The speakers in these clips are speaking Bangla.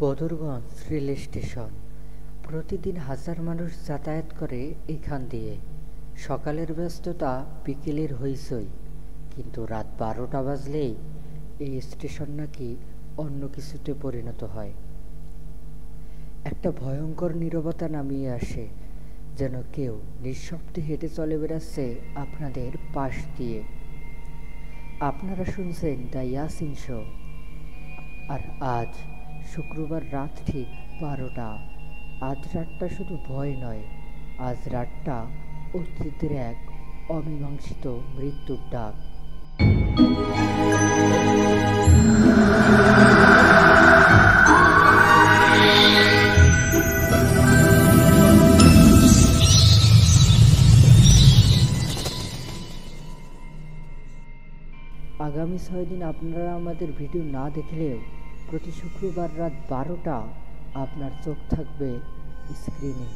Badarganj rail station. প্রতিদিন হাজার মানুষ যাতায়াত করে এখান দিয়ে। সকালের ব্যস্ততা, বিকেলের হইচই, কিন্তু রাত 12টা বাজলেই এই স্টেশন নাকি অন্য কিছুতে পরিণত হয়। একটা ভয়ঙ্কর নীরবতা নামিয়ে আসে, যেন কেউ নিঃশব্দে হেঁটে চলে বেড়াচ্ছে আপনাদের পাশ দিয়ে। আপনারা শুনছেন দ্য ইয়াসিন শো। আর আজ শুক্রবার রাত ঠিক 12টা। আজ রাতটা শুধু ভয় নয়, আজ রাতটা অতীতের এক অমীমাংসিত মৃত্যুর ডাক। আগামী 6 দিন আপনারা আমাদের ভিডিও না দেখলেও প্রতি শুক্রবার রাত 12টা আপনার চোখ থাকবে স্ক্রিনে,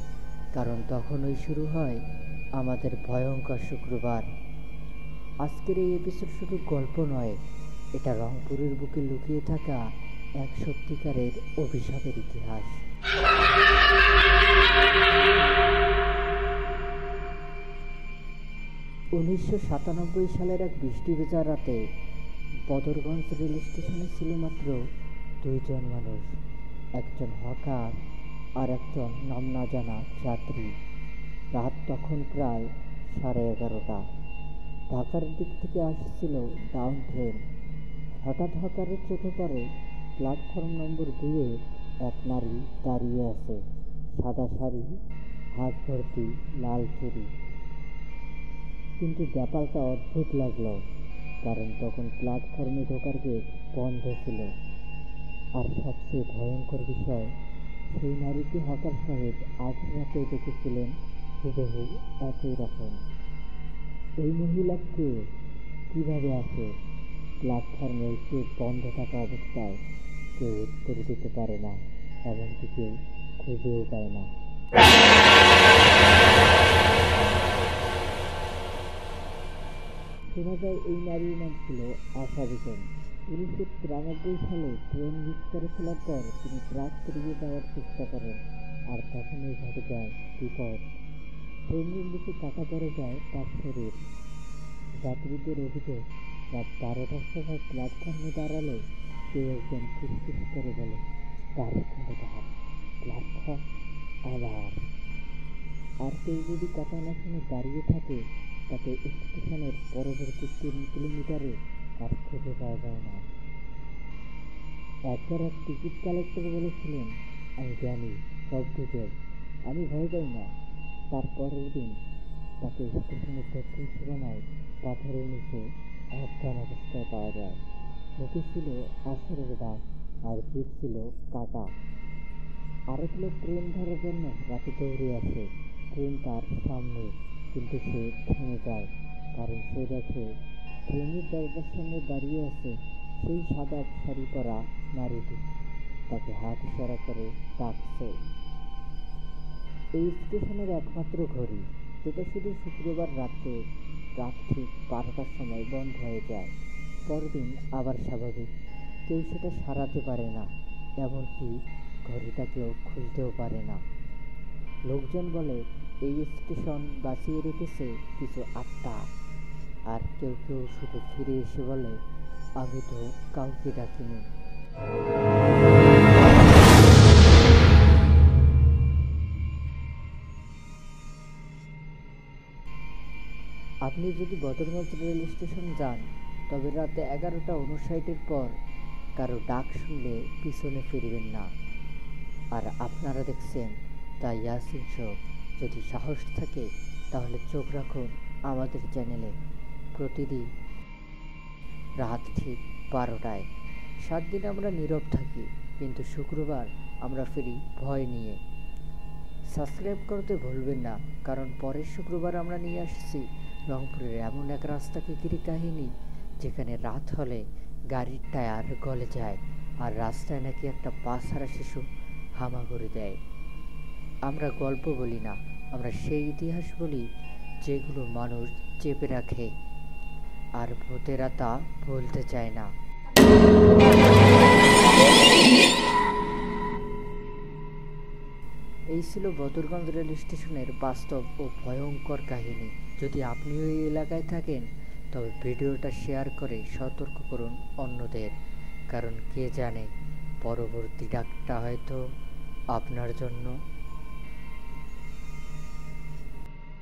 কারণ তখনই শুরু হয় আমাদের ভয়ঙ্কর শুক্রবার। আজকের এই এপিসোড শুধু গল্প নয়, এটা রংপুরের বুকে লুকিয়ে থাকা এক সত্যিকারের অভিশাপের ইতিহাস। 1997 সালের এক বৃষ্টি ভেজা রাতে বদরগঞ্জ রেল স্টেশনে ছিল মাত্র 2 জন মানুষ, একজন হকার আর একজন নাম না জানা যাত্রী। রাত তখন প্রায় 11:30। ঢাকার দিক থেকে আসছিল ডাউন ট্রেন। হঠাৎ হকারের চোখে পড়ে প্ল্যাটফর্ম নম্বর 2-এ এক নারী দাঁড়িয়ে আছে, সাদা শাড়ি, হাত ভর্তি লাল চুড়ি। কিন্তু ব্যাপারটা অদ্ভুত লাগলো, কারণ তখন প্ল্যাটফর্মে ঢোকার গেট বন্ধ ছিল। আর সবচেয়ে ভয়ঙ্কর বিষয়, সেই নারীকে হকার সাহেব আজ রাতে দেখেছিলেন হুবহু একই রকম। এই মহিলাকে কিভাবে আসে? প্ল্যাটফর্মের গেট বন্ধ থাকা অবস্থায় কেউ উত্তর দিতে পারে না, এমনকি কেউ খুঁজেও পায় না। শোনা যায় এই নারীর নাম ছিল আশা বেগম। 1993 সালে ট্রেন মিস করে ফেলার পর তিনি ট্রাক পেরিয়ে যাওয়ার চেষ্টা করেন, আর তখনই ঘটে যায় বিপদ। ট্রেনের নিচে কাটা পড়ে যায় তার শরীর। যাত্রীদের অভিযোগ, রাত 12টার সময় প্ল্যাটফর্মে দাঁড়ালে কেউ একজন ফিসফিস করে বলে, গাড়ি ছেড়ে দাও, প্ল্যাটফর্ম আবার। আর কেউ যদি কথা না শুনে দাঁড়িয়ে থাকে, তাকে স্টেশনের পরবর্তী 3 কিলোমিটারে আর খুঁজে পাওয়া যায় না। একবার এক টিকিট কালেক্টর বলেছিলেন, আমি জানি সব গুজব, আমি ভয় পাই না। তারপরের দিন তাকে স্টেশনের দক্ষিণ সীমানায় পাথরের নিচে অজ্ঞান অবস্থায় পাওয়া যায়। মুখে ছিল আছাড়ের দাগ আর জিভ ছিল কাটা। আরেক লোক ট্রেন ধরার জন্য রাতে দৌড়ে আসে। ট্রেন তার সামনে, কিন্তু সে থেমে যায়, কারণ সে দেখে ট্রেনের দরজার সামনে দাঁড়িয়ে আছে সেই সাদা শাড়ি পরা নারীটি, তাকে হাত ইশারা করে ডাকছে। এই স্টেশনের একমাত্র ঘড়ি, যেটা শুধু শুক্রবার রাতে রাত ঠিক 12টার সময় বন্ধ হয়ে যায়। পরদিন আবার স্বাভাবিক। কেউ সেটা সারাতে পারে না, এমনকি ঘড়িটা কেউ খুলতেও পারে না। লোকজন বলে এই স্টেশন বাঁচিয়ে রেখেছে কিছু আত্মা, আর কেউ কেউ শুধু ফিরে এসে বলে, আমি তো কাউকে ডাকিনি। আপনি যদি বদরগঞ্জ রেল স্টেশন যান, তবে রাতে 11:59 পর কারো ডাক শুনলে পিছনে ফিরবেন না। আর আপনারা দেখছেন দ্য ইয়াসিন শো। যদি সাহস থাকে তাহলে চোখ রাখুন আমাদের চ্যানেলে, প্রতিদিন রাত ঠিক 12টায়। 7 দিন আমরা নীরব থাকি, কিন্তু শুক্রবার আমরা ফিরি ভয় নিয়ে। সাবস্ক্রাইব করতে ভুলবেন না, কারণ পরের শুক্রবার আমরা নিয়ে আসছি রংপুরের এমন এক রাস্তাকে ঘিরে কাহিনী, যেখানে রাত হলে গাড়ির টায়ার গলে যায় আর রাস্তায় নাকি একটা পা ছাড়া শিশু হামাগুড়ি দেয়। আমরা গল্প বলি না, আমরা সেই ইতিহাস বলি যেগুলো মানুষ চেপে রাখে, আর ভূতেরা তা ভুলতে চায় না। ছিল বদরগঞ্জ রেল স্টেশনের বাস্তব ও ভয়ঙ্কর কাহিনী। যদি আপনিও এই এলাকায় থাকেন তবে ভিডিওটা শেয়ার করে সতর্ক করুন অন্যদের, কারণ কে জানে পরবর্তী ডাকটা হয়তো আপনার জন্য